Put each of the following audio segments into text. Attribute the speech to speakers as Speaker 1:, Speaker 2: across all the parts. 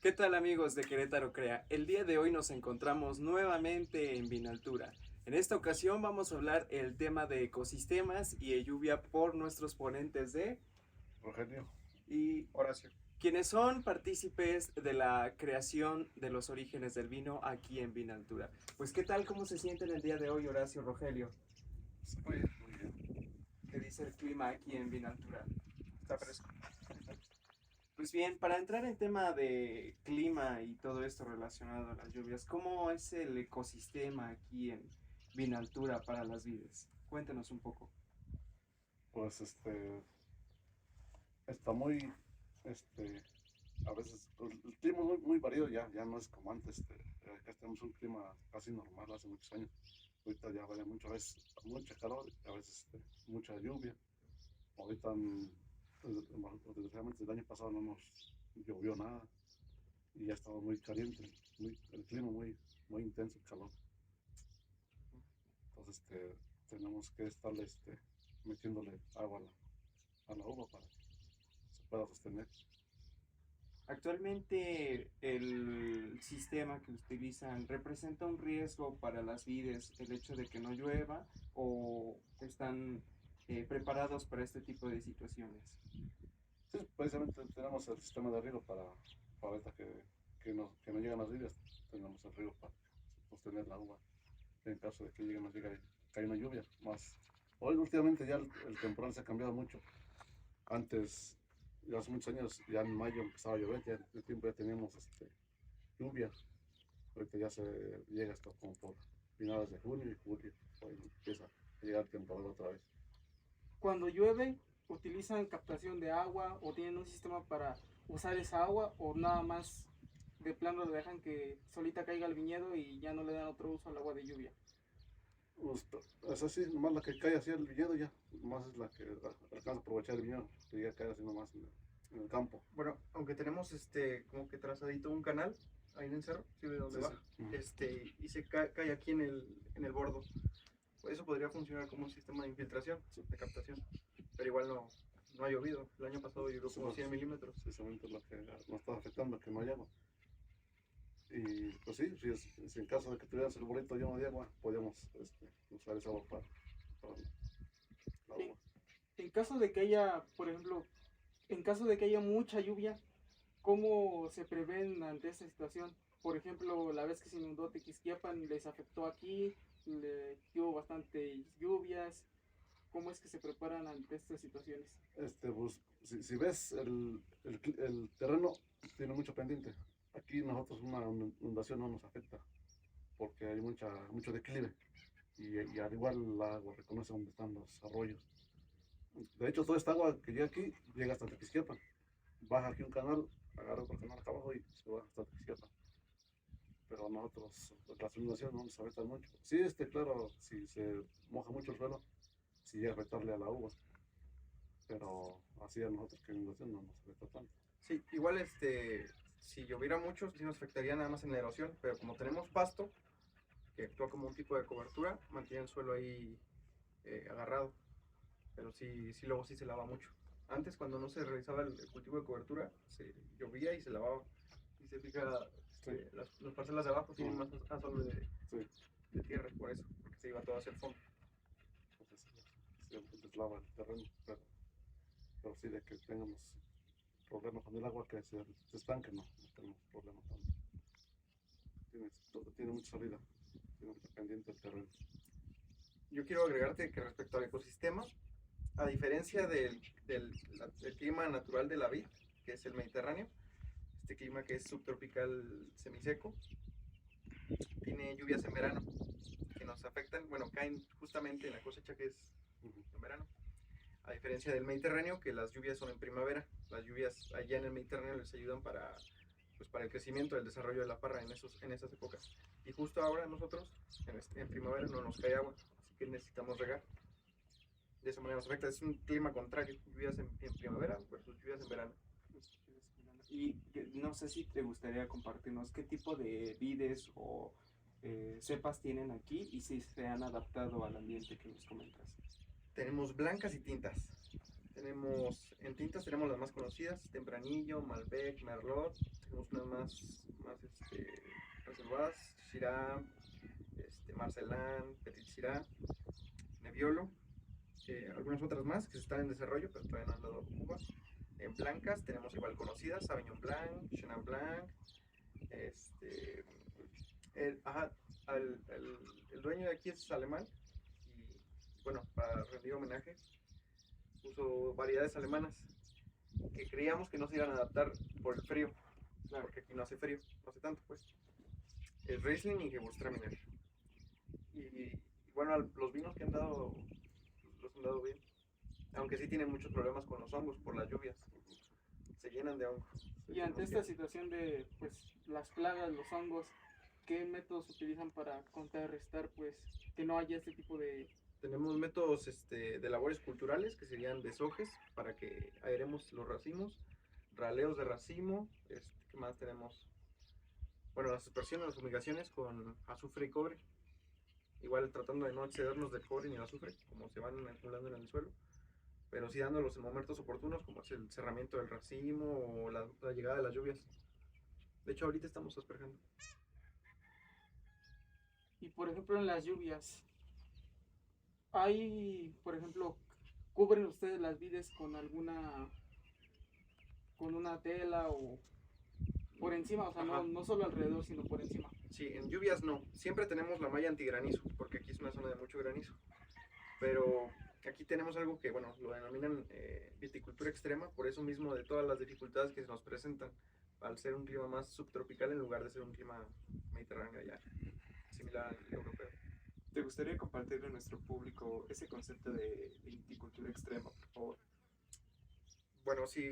Speaker 1: ¿Qué tal amigos de Querétaro Crea? El día de hoy nos encontramos nuevamente en Vinaltura. En esta ocasión vamos a hablar el tema de ecosistemas y de lluvia por nuestros ponentes de
Speaker 2: Rogelio,
Speaker 1: y
Speaker 2: Horacio.
Speaker 1: quienes son partícipes de la creación de los orígenes del vino aquí en Vinaltura. Pues ¿qué tal? ¿Cómo se sienten el día de hoy, Horacio, Rogelio?
Speaker 2: Muy bien, muy bien.
Speaker 1: ¿Qué dice el clima aquí en Vinaltura?
Speaker 2: Está fresco.
Speaker 1: Pues bien, para entrar en tema de clima y todo esto relacionado a las lluvias, ¿cómo es el ecosistema aquí en Vinaltura para las vides? Cuéntanos un poco.
Speaker 2: Pues está muy, este, a veces el clima es muy variado ya no es como antes. Acá tenemos un clima casi normal hace muchos años. Ahorita ya varía mucho, a veces mucha calor, a veces mucha lluvia. Ahorita, desgraciadamente, el año pasado no nos llovió nada y ya estaba muy caliente, el clima muy intenso, el calor. Entonces, tenemos que estarle metiéndole agua a la uva para que se pueda sostener.
Speaker 1: Actualmente el sistema que utilizan representa un riesgo para las vides, el hecho de que no llueva o están preparados para este tipo de situaciones.
Speaker 2: Sí, precisamente tenemos el sistema de riego para ahorita que no llegan las lluvias, tenemos el riego para sostener la uva en caso de que nos llegue a caer una lluvia. Hoy últimamente ya el temporal se ha cambiado mucho. Antes, ya hace muchos años, ya en mayo empezaba a llover, ya de tiempo ya teníamos lluvia. Ahorita ya se llega hasta como por finales de junio y julio, hoy empieza a llegar el temporal otra vez.
Speaker 3: Cuando llueve, utilizan captación de agua o tienen un sistema para usar esa agua o nada más de plano lo dejan que solita caiga al viñedo y ya no le dan otro uso al agua de lluvia.
Speaker 2: Es así, nomás la que cae así el viñedo ya, más es la que alcanza a aprovechar el viñedo, que ya cae así nomás en el campo.
Speaker 4: Bueno, aunque tenemos como que trazadito un canal ahí en el cerro, ¿sí ve dónde
Speaker 2: Sí, sí.
Speaker 4: baja? Y se cae aquí en el bordo. Pues eso podría funcionar como un sistema de infiltración, de captación. Pero igual no ha llovido. El año pasado llovió
Speaker 2: Sí,
Speaker 4: como
Speaker 2: pues,
Speaker 4: 100 milímetros.
Speaker 2: precisamente lo que nos está afectando, que no hay agua. Y pues sí, si en caso de que tuviéramos el bonito lleno de agua, podríamos usar esa agua para la
Speaker 3: En,
Speaker 2: uva.
Speaker 3: en caso de que haya, por ejemplo, en caso de que haya mucha lluvia, ¿cómo se prevén ante esta situación? Por ejemplo, la vez que se inundó Tequisquiapan, les afectó aquí, hubo bastantes lluvias. ¿Cómo es que se preparan ante estas situaciones?
Speaker 2: Pues, si ves el terreno, tiene mucho pendiente. Aquí nosotros una inundación no nos afecta porque hay mucho declive y al igual el agua reconoce dónde están los arroyos. De hecho, toda esta agua que llega aquí llega hasta Tequisquiapan. Baja aquí un canal, agarra otro canal acá abajo y se va hasta Tequisquiapan. Pero a nosotros las inundaciones no nos afectan mucho. Sí, claro, si se moja mucho el suelo, sí llega a afectarle a la uva, pero así a nosotros que inundación no nos afecta tanto.
Speaker 4: Sí, igual si lloviera mucho, sí nos afectaría nada más en la erosión, pero como tenemos pasto, que actúa como un tipo de cobertura, mantiene el suelo ahí agarrado. Pero sí, luego sí se lava mucho. Antes, cuando no se realizaba el cultivo de cobertura, se llovía y se lavaba. Y se fija,
Speaker 2: Sí,
Speaker 4: las parcelas de abajo tienen
Speaker 2: no,
Speaker 4: más asombro
Speaker 2: sí,
Speaker 4: de tierra, por eso, porque se iba todo hacia el fondo.
Speaker 2: entonces se deslava el terreno, pero sí de que tengamos problemas con el agua que se estanque, no tenemos problemas tanto. Tiene mucha salida, tiene mucha pendiente el terreno.
Speaker 4: Yo quiero agregarte que respecto al ecosistema, a diferencia del clima natural de la vid, que es el Mediterráneo, este clima que es subtropical semiseco, tiene lluvias en verano que nos afectan, bueno, caen justamente en la cosecha que es
Speaker 2: Ujú.
Speaker 4: en verano. A diferencia del Mediterráneo, que las lluvias son en primavera. Las lluvias allá en el Mediterráneo les ayudan para el crecimiento, el desarrollo de la parra en esas épocas. Y justo ahora nosotros, en primavera, no nos cae agua, así que necesitamos regar. De esa manera nos afecta. Es un clima contrario, lluvias en primavera versus lluvias en verano.
Speaker 1: Y no sé si te gustaría compartirnos qué tipo de vides o cepas tienen aquí y si se han adaptado al ambiente que nos comentas.
Speaker 4: Tenemos blancas y tintas. En tintas tenemos las más conocidas, Tempranillo, Malbec, Merlot, tenemos unas más reservadas, Syrah, Marcelán, Petit Syrah, Nebbiolo, algunas otras más que están en desarrollo, pero todavía no han dado uvas. En blancas tenemos igual conocidas, Sauvignon Blanc, Chenin Blanc, ajá, el dueño de aquí es alemán y bueno, para rendir homenaje puso variedades alemanas que creíamos que no se iban a adaptar por el frío,
Speaker 3: Claro.
Speaker 4: porque aquí no hace frío, no hace tanto pues. El Riesling y Gewürztraminer. Y bueno, los vinos que han dado, los han dado bien. Aunque sí tienen muchos problemas con los hongos por las lluvias. Se llenan de hongos.
Speaker 3: Y ante esta situación de pues las plagas, los hongos, ¿qué métodos utilizan para contrarrestar pues que no haya este tipo de...
Speaker 4: Tenemos métodos de labores culturales que serían desojes para que aeremos los racimos, raleos de racimo, ¿qué más tenemos? Bueno, las aspersiones, las fumigaciones con azufre y cobre. Igual tratando de no excedernos del cobre ni el azufre, como se van acumulando en el suelo, pero sí dándolos en momentos oportunos, como es el cerramiento del racimo o la llegada de las lluvias. De hecho, ahorita estamos asperjando.
Speaker 3: Y por ejemplo en las lluvias, hay, por ejemplo, ¿cubren ustedes las vides con con una tela o por encima? O sea,
Speaker 4: Ajá.
Speaker 3: no solo alrededor, sino por encima.
Speaker 4: Sí, en lluvias no. Siempre tenemos la malla antigranizo, porque aquí es una zona de mucho granizo. Pero aquí tenemos algo que, bueno, lo denominan viticultura extrema, por eso mismo de todas las dificultades que se nos presentan al ser un clima más subtropical en lugar de ser un clima mediterráneo ya, similar al europeo.
Speaker 1: ¿Te gustaría compartirle a nuestro público ese concepto de viticultura extrema, por favor?
Speaker 4: Bueno, sí,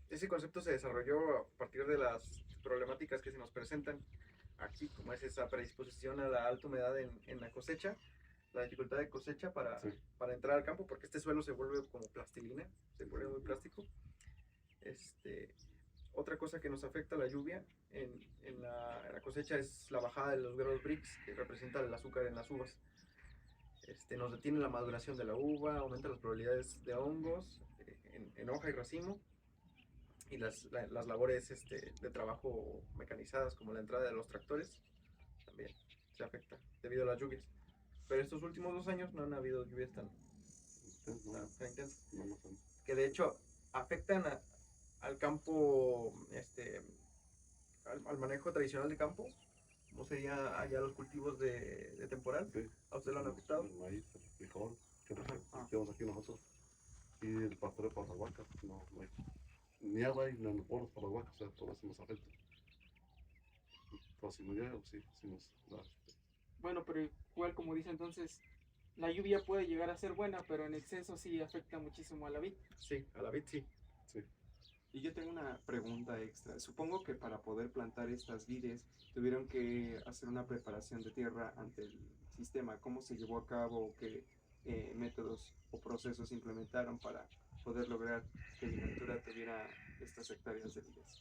Speaker 4: ese concepto se desarrolló a partir de las problemáticas que se nos presentan aquí, como es esa predisposición a la alta humedad en la cosecha, la dificultad de cosecha
Speaker 2: Sí.
Speaker 4: para entrar al campo, porque este suelo se vuelve como plastilina, se vuelve muy plástico. Otra cosa que nos afecta la lluvia en la cosecha es la bajada de los grados Brix, que representa el azúcar en las uvas. Nos detiene la maduración de la uva, aumenta las probabilidades de hongos en hoja y racimo, y las labores de trabajo mecanizadas, como la entrada de los tractores, también se afecta debido a las lluvias. Pero estos últimos 2 años no han habido lluvias tan intensas, que de hecho afectan al campo, al manejo tradicional de campo, como sería allá los cultivos de temporal.
Speaker 2: Sí.
Speaker 4: ¿A usted lo han afectado?
Speaker 2: El maíz, el frijol, que es lo que
Speaker 1: Ajá.
Speaker 2: tenemos aquí nosotros. Y el pastoreo para las vacas, no hay ni agua ni poros para las vacas, o sea, todo eso nos afecta. Entonces, si no llueve, sí nos da.
Speaker 3: Bueno, pero igual como dice entonces, la lluvia puede llegar a ser buena, pero en exceso sí afecta muchísimo a la vid.
Speaker 4: Sí, a la vid sí.
Speaker 1: Y yo tengo una pregunta extra. Supongo que para poder plantar estas vides tuvieron que hacer una preparación de tierra ante el sistema. ¿Cómo se llevó a cabo? ¿Qué métodos o procesos implementaron para poder lograr que Vinaventura tuviera estas hectáreas de vides?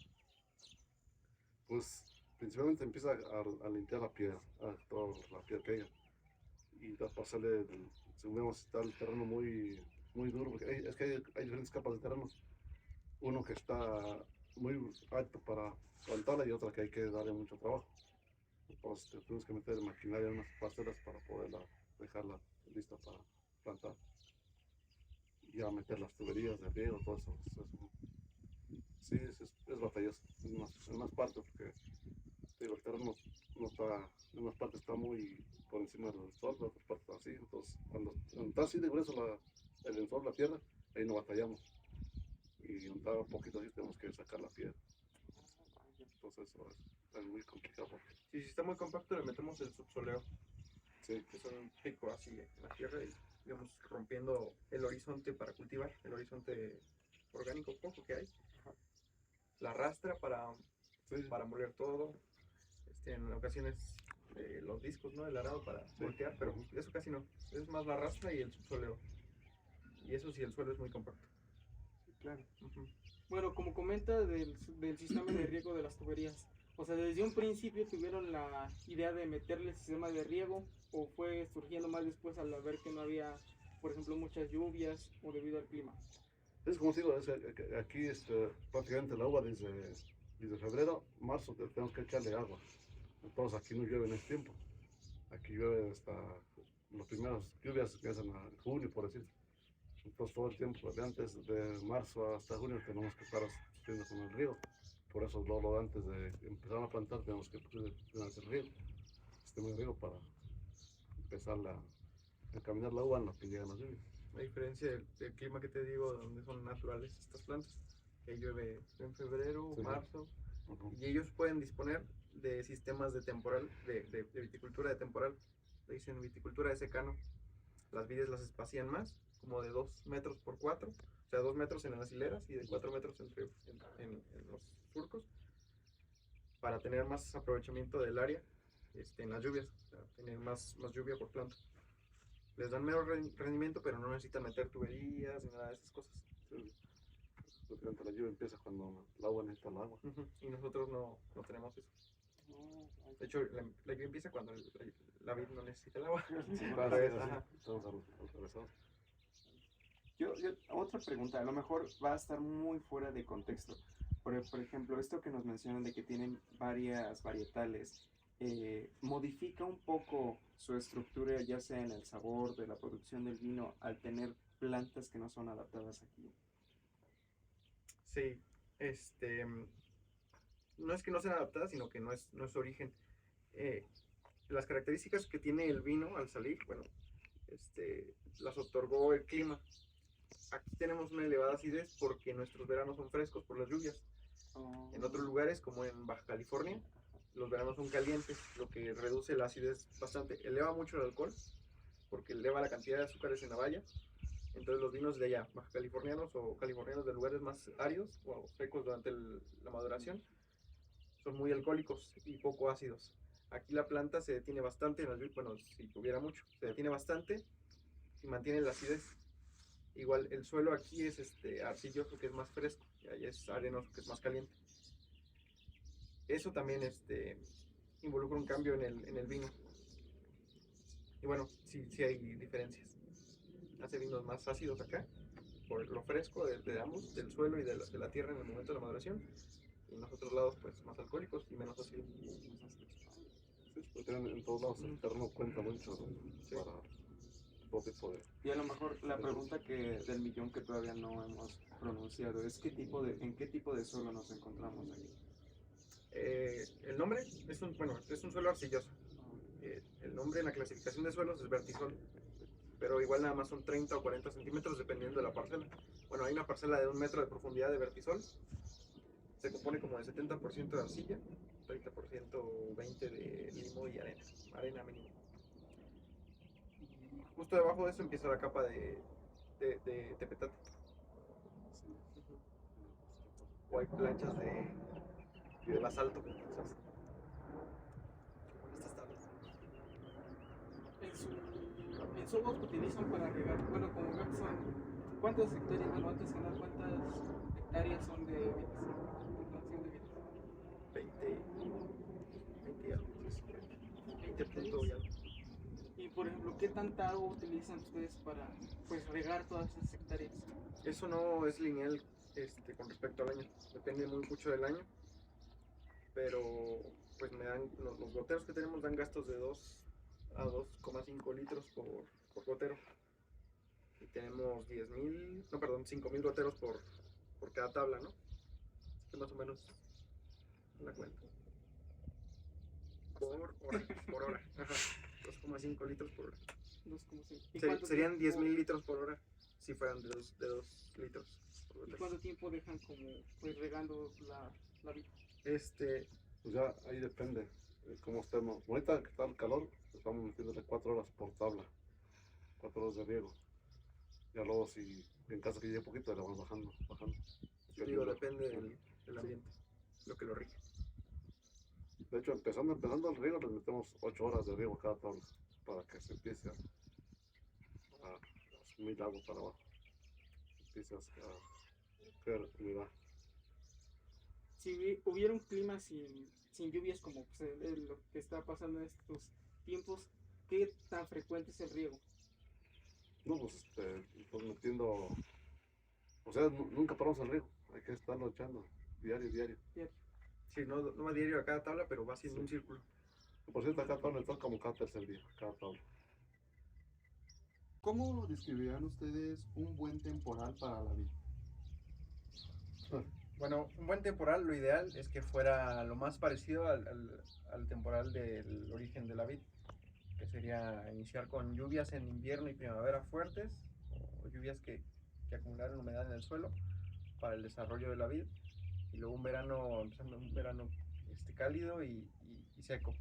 Speaker 2: Pues principalmente empieza a limpiar la piedra, a toda la piedra que haya. Y a pasarle, según está el terreno muy duro, porque es que hay diferentes capas de terreno. Uno que está muy alto para plantarla y otra que hay que darle mucho trabajo. Entonces tenemos que meter maquinaria en unas parcelas para poderla dejarla lista para plantar. Y ya meter las tuberías de riego, todo eso. Sí, es batalloso en unas partes, porque digo, el terreno no está, en unas partes está muy por encima del sol, en otras partes así. Entonces, cuando está así de grueso el ensol, la tierra, ahí no batallamos. Y un poquito así tenemos que sacar la piedra. Entonces eso es muy complicado.
Speaker 4: Si está muy compacto, le metemos el subsoleo,
Speaker 2: Sí,
Speaker 4: que es un pico así en la tierra y digamos rompiendo el horizonte para cultivar, el horizonte orgánico poco que hay. La arrastra
Speaker 2: sí,
Speaker 4: para moler todo. En ocasiones los discos, ¿no? El arado para voltear, pero eso casi no. Es más la arrastra y el subsoleo. Y eso sí, el suelo es muy compacto.
Speaker 1: Claro.
Speaker 3: Bueno, como comenta del sistema de riego de las tuberías, o sea, desde un principio tuvieron la idea de meterle el sistema de riego o fue surgiendo más después al ver que no había, por ejemplo, muchas lluvias o debido al clima.
Speaker 2: Es como digo, que aquí prácticamente la uva desde febrero, marzo tenemos que echarle agua. Entonces aquí no llueve en este tiempo. Aquí llueve hasta las primeras lluvias que hacen en junio, por decir. Entonces todo el tiempo, de antes de marzo hasta junio, tenemos que estar asistiendo con el riego. Por eso luego antes de empezar a plantar tenemos que hacer riego, sistema de riego para empezar a caminar la uva en lo que llegan las lluvias.
Speaker 4: A diferencia del clima que te digo, donde son naturales estas plantas, que llueve en febrero,
Speaker 2: Sí.
Speaker 4: marzo,
Speaker 2: Ujú.
Speaker 4: y ellos pueden disponer de sistemas de temporal, de viticultura de temporal, le dicen viticultura de secano. Las vides las espacían más, como de 2 metros por 4, o sea, 2 metros en las hileras y de 4 metros en los surcos, para tener más aprovechamiento del área en las lluvias, o sea, tener más lluvia por planta. Les dan menos rendimiento, pero no necesitan meter tuberías ni nada de esas cosas.
Speaker 2: Sí. Prácticamente la lluvia empieza cuando el agua necesita el agua.
Speaker 4: Y nosotros no tenemos eso.
Speaker 3: No, ay,
Speaker 4: De hecho, la lluvia empieza cuando la vid no necesita el agua.
Speaker 1: Sí,
Speaker 4: Al revés, ajá.
Speaker 2: Estamos atravesados.
Speaker 1: Otra pregunta, a lo mejor va a estar muy fuera de contexto. Por ejemplo, esto que nos mencionan de que tienen varias varietales, modifica un poco su estructura, ya sea en el sabor de la producción del vino, al tener plantas que no son adaptadas aquí.
Speaker 4: Sí, no es que no sean adaptadas, sino que no es su origen. Eh, las características que tiene el vino al salir, bueno, las otorgó el clima. Aquí tenemos una elevada acidez porque nuestros veranos son frescos por las lluvias. En otros lugares, como en Baja California, los veranos son calientes, lo que reduce la acidez bastante. Eleva mucho el alcohol, porque eleva la cantidad de azúcares en la valla. Entonces los vinos de allá, baja californianos o californianos de lugares más áridos o secos durante la maduración, son muy alcohólicos y poco ácidos. Aquí la planta se detiene bastante en las lluvias, bueno, si tuviera mucho, se detiene bastante y mantiene la acidez. Igual el suelo aquí es arcilloso, que es más fresco, y allá es arenoso, que es más caliente. Eso también involucra un cambio en el vino. Y bueno, sí hay diferencias. Hace vinos más ácidos acá, por lo fresco de ambos, del suelo y de la tierra en el momento de la maduración. Y en los otros lados, pues más alcohólicos y menos ácidos.
Speaker 2: Sí, porque en todos lados el terreno cuenta mucho
Speaker 4: Sí.
Speaker 2: para todo tipo de...
Speaker 1: Y a lo mejor la pregunta del millón que todavía no hemos pronunciado es ¿en qué tipo de suelo nos encontramos aquí?
Speaker 4: El nombre es un suelo arcilloso. El nombre en la clasificación de suelos es vertisol, pero igual nada más son 30 o 40 centímetros dependiendo de la parcela. Bueno, hay una parcela de 1 metro de profundidad de vertisol, se compone como de 70% de arcilla, 30% o 20% de limo y arena mínimo. Y justo debajo de eso empieza la capa de tepetate. O hay planchas de basalto, quizás. Como en estas tablas.
Speaker 3: en su agua que utilizan para regar, bueno, como veo que son, ¿cuántas hectáreas, bueno, antes que nada, cuántas hectáreas son de plantación de vides?
Speaker 4: 20 y algo, 20 punto y algo.
Speaker 3: Y por ejemplo, ¿qué tanta agua utilizan ustedes para pues regar todas esas hectáreas?
Speaker 4: Eso no es lineal con respecto al año, depende muy mucho del año, pero pues los goteros que tenemos dan gastos de 2 a 2,5 litros por gotero. Y tenemos 5,000 goteros por cada tabla, ¿no? Así que más o menos la cuenta. Por hora. Ajá. 2,5 litros por hora.
Speaker 3: 2,5. ¿Y cuánto
Speaker 4: Serían
Speaker 3: tiempo-
Speaker 4: 10,000 litros por hora si fueran de 2 litros por
Speaker 3: ¿Y
Speaker 4: gotero.
Speaker 3: cuánto tiempo dejan como pues regando la vid?
Speaker 2: Pues ya ahí depende cómo estemos. Ahorita que está el calor, estamos metiéndole 4 horas por tabla, 4 horas de riego. Ya luego si en caso que llegue poquito, le vamos bajando.
Speaker 4: Digo,
Speaker 2: Dependiendo.
Speaker 4: depende del ambiente, lo que lo rige.
Speaker 2: De hecho, empezando el riego, le metemos 8 horas de riego a cada tabla para que se empiece a asumir agua para abajo. Empiezas a crear humedad.
Speaker 3: Si hubiera un clima sin lluvias como pues, lo que está pasando en estos tiempos, ¿qué tan frecuente es el riego?
Speaker 2: No, pues estamos metiendo O sea, nunca paramos el riego, hay que estarlo echando diario, diario.
Speaker 4: Sí, no va diario a cada tabla, pero va haciendo un círculo.
Speaker 2: Por cierto, a cada tabla le toca como cada tercer día, cada tabla.
Speaker 5: ¿Cómo describirían ustedes un buen temporal para la vid?
Speaker 4: Bueno, un buen temporal, lo ideal es que fuera lo más parecido al temporal del origen de la vid, que sería iniciar con lluvias en invierno y primavera fuertes, o lluvias que acumularan humedad en el suelo para el desarrollo de la vid, y luego empezando un verano cálido y seco,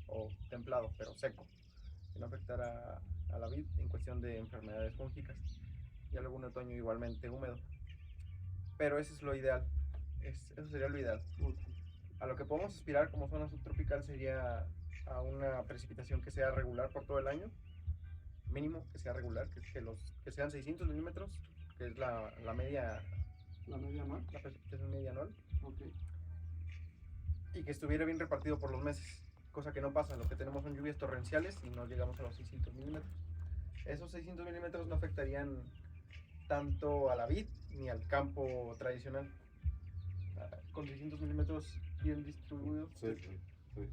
Speaker 4: o templado, pero seco, que no afectara a la vid en cuestión de enfermedades fúngicas, y luego un otoño igualmente húmedo. Pero eso es lo ideal, eso sería lo ideal. A lo que podemos aspirar como zona subtropical sería a una precipitación que sea regular por todo el año, mínimo que sea regular, que sean 600 milímetros, que es la media,
Speaker 5: ¿La media anual?
Speaker 4: la precipitación media anual,
Speaker 5: Ok.
Speaker 4: y que estuviera bien repartido por los meses, cosa que no pasa. Lo que tenemos son lluvias torrenciales y no llegamos a los 600 milímetros. Esos 600 milímetros no afectarían tanto a la vid ni al campo tradicional. Con 600 milímetros bien distribuidos,
Speaker 2: Sí, sí, sí.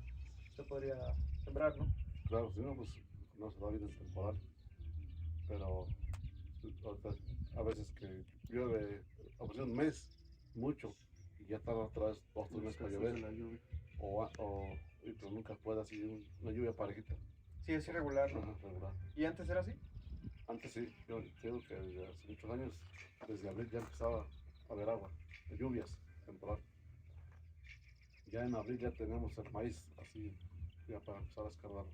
Speaker 4: se podría sembrar, ¿no?
Speaker 2: Claro, si no, pues no se va bien el temporal. Pero ahorita, a veces que llueve, a veces un mes, mucho, y ya tarda otra vez 2 o 3 meses para llover.
Speaker 5: La lluvia.
Speaker 2: Pero nunca puede así una lluvia parejita.
Speaker 4: Sí, es irregular, ¿no?
Speaker 2: Ajá, regular.
Speaker 4: ¿Y antes era así?
Speaker 2: Antes sí, yo creo que desde hace muchos años, desde abril ya empezaba a haber agua, lluvias temporal. Ya en abril ya tenemos el maíz así, ya para empezar a escarbar.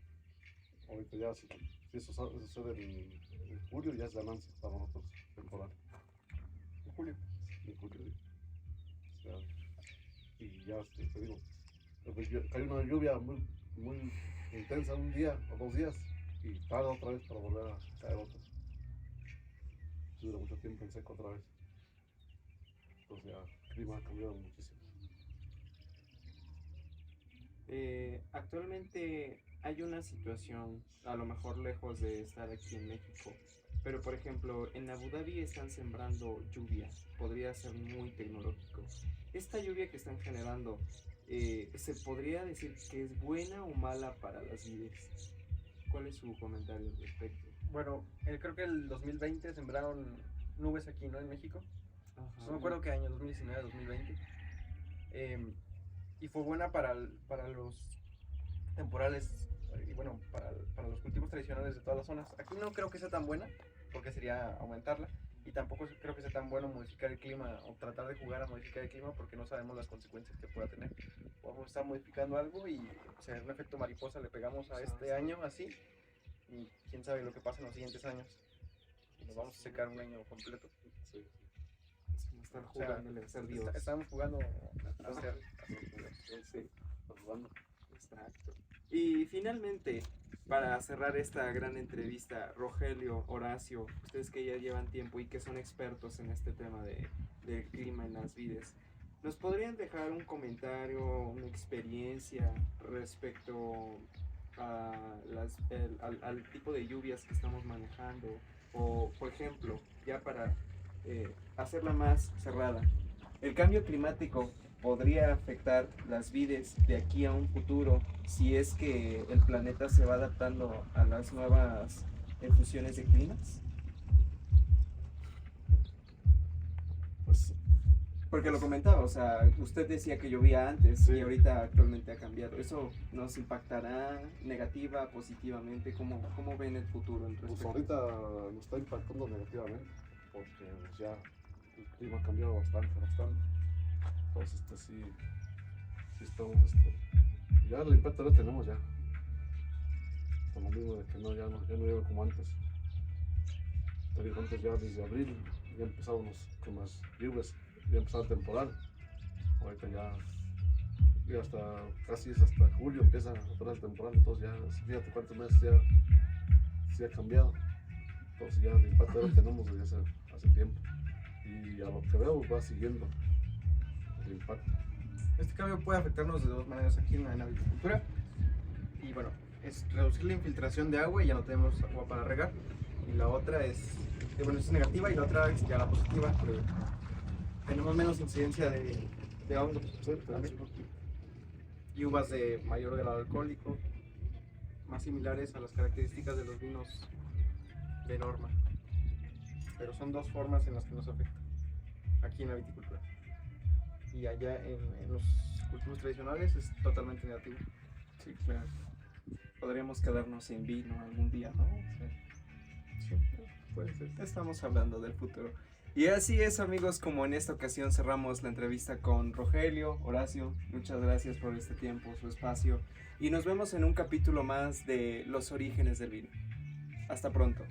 Speaker 2: Ahorita ya, si eso sucede en julio, ya es ganancia para nosotros, temporal.
Speaker 4: En julio.
Speaker 2: En julio, sí. O sea, y ya te digo, hay una lluvia muy intensa un día o 2 días y tarda otra vez para volver a caer otra. Dura mucho tiempo en seco otra vez. Entonces ya el clima ha cambiado muchísimo.
Speaker 1: Actualmente hay una situación, a lo mejor lejos de estar aquí en México, pero por ejemplo en Abu Dhabi están sembrando lluvia, podría ser muy tecnológico. Esta lluvia que están generando, ¿se podría decir que es buena o mala para las vides? ¿Cuál es su comentario al respecto?
Speaker 4: Bueno, creo que el 2020 sembraron nubes aquí, ¿no? En México.
Speaker 1: Ajá.
Speaker 4: No me acuerdo qué año, 2019, 2020. Y fue buena para los temporales y bueno, para los cultivos tradicionales de todas las zonas. Aquí no creo que sea tan buena, porque sería aumentarla. Y tampoco creo que sea tan bueno modificar el clima o tratar de jugar a modificar el clima porque no sabemos las consecuencias que pueda tener. Podemos estar modificando algo y o sea, un efecto mariposa le pegamos a este año así y quién sabe lo que pasa en los siguientes años. Y nos vamos a secar un año completo.
Speaker 2: Sí.
Speaker 1: Es como estar jugándole a ser Dios.
Speaker 4: Estamos jugando a ser.
Speaker 1: Sí,
Speaker 2: Jugando.
Speaker 1: exacto. Y finalmente, para cerrar esta gran entrevista, Rogelio, Horacio, ustedes que ya llevan tiempo y que son expertos en este tema del clima en las vides, ¿nos podrían dejar un comentario, una experiencia respecto a al tipo de lluvias que estamos manejando? O, por ejemplo, ya para hacerla más cerrada, ¿el cambio climático podría afectar las vides de aquí a un futuro si es que el planeta se va adaptando a las nuevas fusiones de climas?
Speaker 2: Pues
Speaker 1: Porque lo comentaba, o sea, usted decía que llovía antes
Speaker 2: Sí.
Speaker 1: y ahorita actualmente ha cambiado. ¿Eso nos impactará negativa, positivamente? ¿Cómo ven el futuro en
Speaker 2: Pues
Speaker 1: respecto?
Speaker 2: ahorita nos está impactando negativamente porque pues, ya el clima ha cambiado bastante. Entonces sí estamos, ya el impacto lo tenemos ya. Por lo mismo de que ya no llueve como antes. Te digo, antes ya desde abril ya empezábamos con las lluvias, ya empezaba el temporal. Ahorita ya casi es hasta julio empieza otra vez el temporal, entonces ya fíjate cuántos meses ya ha cambiado. Entonces ya el impacto ya lo tenemos desde hace tiempo. Y a lo que veo va siguiendo el impacto.
Speaker 4: Este cambio puede afectarnos de dos maneras aquí en la agricultura. Y bueno, es reducir la infiltración de agua y ya no tenemos agua para regar. Y la otra es bueno, esa es negativa, y la otra sería la positiva, que tenemos menos incidencia de hongos
Speaker 2: Sí,
Speaker 4: también, y uvas de mayor grado alcohólico, más similares a las características de los vinos de norma. Pero son dos formas en las que nos afecta aquí en la viticultura. Y allá en los cultivos tradicionales es totalmente negativo.
Speaker 1: Sí, claro. Podríamos quedarnos sin vino algún día, ¿no? O sea,
Speaker 4: Sí, puede ser.
Speaker 1: estamos hablando del futuro. Y así es, amigos, como en esta ocasión cerramos la entrevista con Rogelio, Horacio. Muchas gracias por este tiempo, su espacio. Y nos vemos en un capítulo más de Los orígenes del vino. Hasta pronto.